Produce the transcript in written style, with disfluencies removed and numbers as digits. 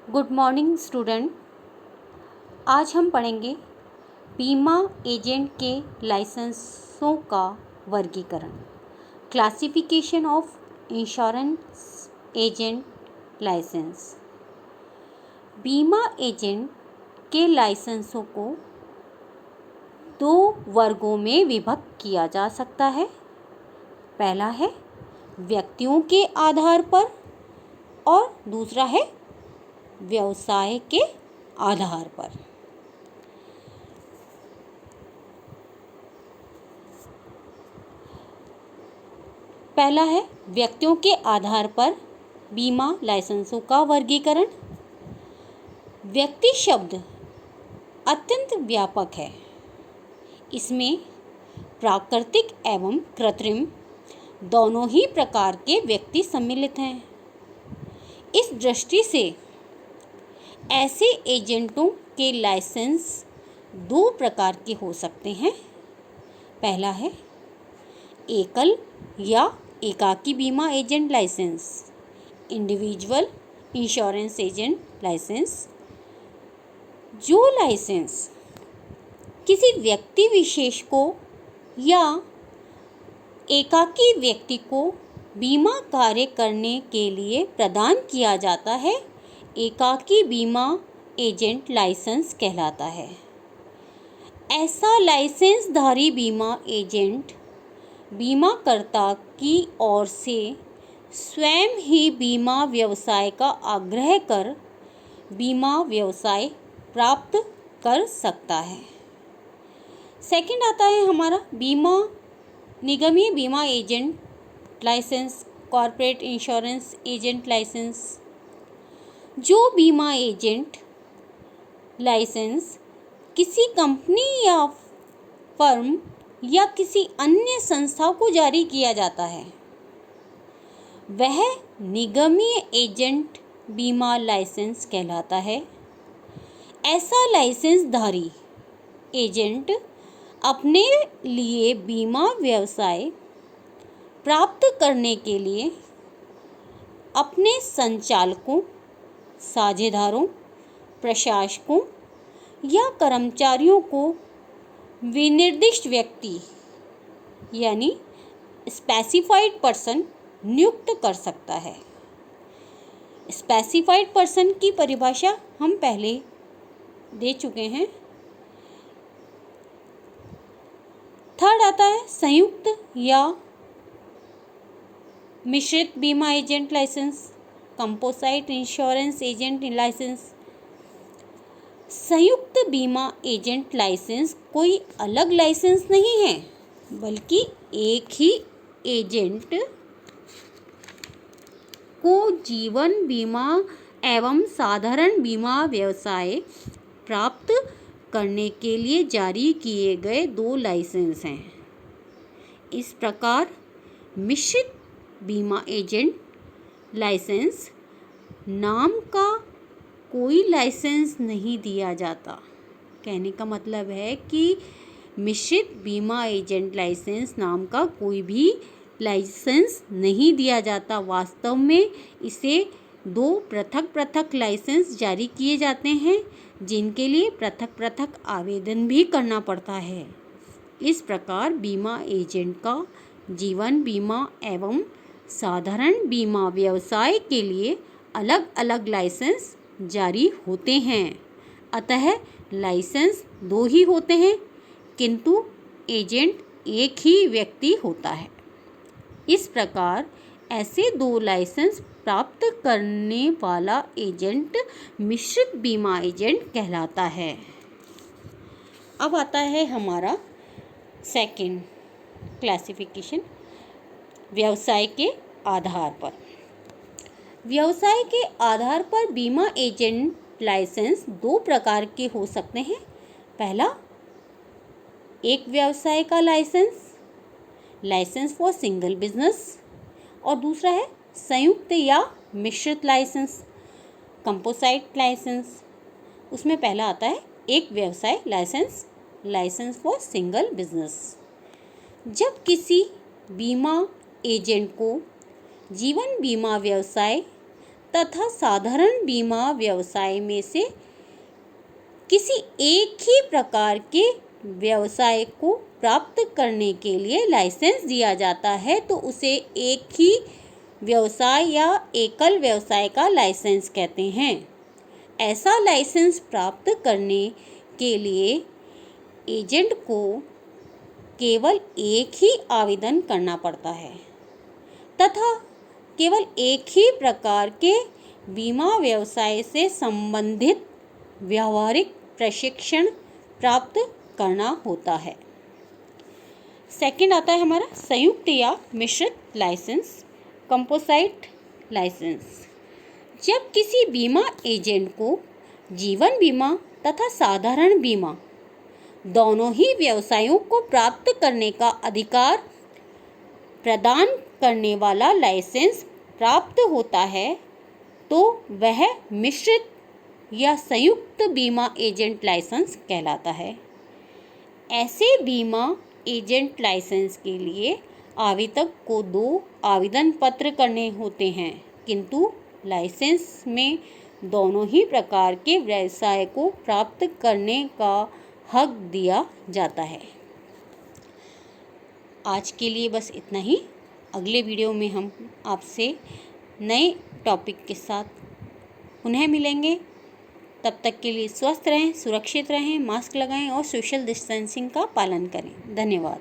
Good morning student. आज हम पढ़ेंगे बीमा एजेंट के लाइसेंसों का वर्गीकरण, classification of insurance agent license. बीमा एजेंट के लाइसेंसों को दो वर्गों में विभक्त किया जा सकता है। पहला है व्यक्तियों के आधार पर और दूसरा है व्यवसाय के आधार पर। पहला है व्यक्तियों के आधार पर बीमा लाइसेंसों का वर्गीकरण। व्यक्ति शब्द अत्यंत व्यापक है। इसमें प्राकृतिक एवं कृत्रिम दोनों ही प्रकार के व्यक्ति सम्मिलित हैं। इस दृष्टि से ऐसे एजेंटों के लाइसेंस दो प्रकार के हो सकते हैं। पहला है एकल या एकाकी बीमा agent license, individual insurance agent license. जो लाइसेंस किसी व्यक्ति विशेष को या एकाकी व्यक्ति को बीमा कार्य करने के लिए प्रदान किया जाता है, एकाकी बीमा एजेंट लाइसेंस कहलाता है। ऐसा लाइसेंसधारी बीमा एजेंट बीमाकर्ता की ओर से स्वयं ही बीमा व्यवसाय का आग्रह कर बीमा व्यवसाय प्राप्त कर सकता है। सेकंड आता है हमारा बीमा निगमीय बीमा agent license, corporate insurance agent license. जो बीमा एजेंट लाइसेंस किसी कंपनी या फर्म या किसी अन्य संस्था को जारी किया जाता है, वह निगमीय एजेंट बीमा लाइसेंस कहलाता है। ऐसा लाइसेंसधारी एजेंट अपने लिए बीमा व्यवसाय प्राप्त करने के लिए अपने संचालकों, साझेदारों, प्रशासकों या कर्मचारियों को विनिर्दिष्ट व्यक्ति यानी स्पेसिफाइड पर्सन नियुक्त कर सकता है। स्पेसिफाइड पर्सन की परिभाषा हम पहले दे चुके हैं। थर्ड आता है संयुक्त या मिश्रित बीमा agent license, composite insurance agent license. संयुक्त बीमा एजेंट लाइसेंस कोई अलग लाइसेंस नहीं है, बल्कि एक ही एजेंट को जीवन बीमा एवं साधारण बीमा व्यवसाय प्राप्त करने के लिए जारी किए गए दो लाइसेंस हैं। इस प्रकार मिश्रित बीमा एजेंट लाइसेंस नाम का कोई लाइसेंस नहीं दिया जाता। कहने का मतलब है कि मिश्रित बीमा एजेंट लाइसेंस नाम का कोई भी लाइसेंस नहीं दिया जाता। वास्तव में इसे दो पृथक पृथक लाइसेंस जारी किए जाते हैं, जिनके लिए पृथक पृथक आवेदन भी करना पड़ता है। इस प्रकार बीमा एजेंट का जीवन बीमा एवं साधारण बीमा व्यवसाय के लिए अलग अलग लाइसेंस जारी होते हैं। अतः लाइसेंस दो ही होते हैं, किंतु एजेंट एक ही व्यक्ति होता है। इस प्रकार ऐसे दो लाइसेंस प्राप्त करने वाला एजेंट मिश्रित बीमा एजेंट कहलाता है। अब आता है हमारा सेकंड क्लासिफिकेशन, व्यवसाय के आधार पर। व्यवसाय के आधार पर बीमा एजेंट लाइसेंस दो प्रकार के हो सकते हैं। पहला एक व्यवसाय का लाइसेंस फॉर सिंगल बिजनेस, और दूसरा है संयुक्त या मिश्रित लाइसेंस, कंपोजिट लाइसेंस। उसमें पहला आता है एक व्यवसाय लाइसेंस फॉर सिंगल बिजनेस। जब किसी बीमा एजेंट को जीवन बीमा व्यवसाय तथा साधारण बीमा व्यवसाय में से किसी एक ही प्रकार के व्यवसाय को प्राप्त करने के लिए लाइसेंस दिया जाता है तो उसे एक ही व्यवसाय या एकल व्यवसाय का लाइसेंस कहते हैं। ऐसा लाइसेंस प्राप्त करने के लिए एजेंट को केवल एक ही आवेदन करना पड़ता है तथा केवल एक ही प्रकार के बीमा व्यवसाय से संबंधित व्यावहारिक प्रशिक्षण प्राप्त करना होता है। सेकंड आता है हमारा संयुक्त या मिश्रित लाइसेंस, कंपोजिट लाइसेंस। जब किसी बीमा एजेंट को जीवन बीमा तथा साधारण बीमा दोनों ही व्यवसायों को प्राप्त करने का अधिकार प्रदान करने वाला लाइसेंस प्राप्त होता है तो वह मिश्रित या संयुक्त बीमा एजेंट लाइसेंस कहलाता है। ऐसे बीमा एजेंट लाइसेंस के लिए आवेदक को 2 आवेदन पत्र करने होते हैं, किंतु लाइसेंस में दोनों ही प्रकार के व्यवसाय को प्राप्त करने का हक दिया जाता है। आज के लिए बस इतना ही। अगले वीडियो में हम आपसे नए टॉपिक के साथ पुनः मिलेंगे। तब तक के लिए स्वस्थ रहें, सुरक्षित रहें, मास्क लगाएं और सोशल डिस्टेंसिंग का पालन करें। धन्यवाद।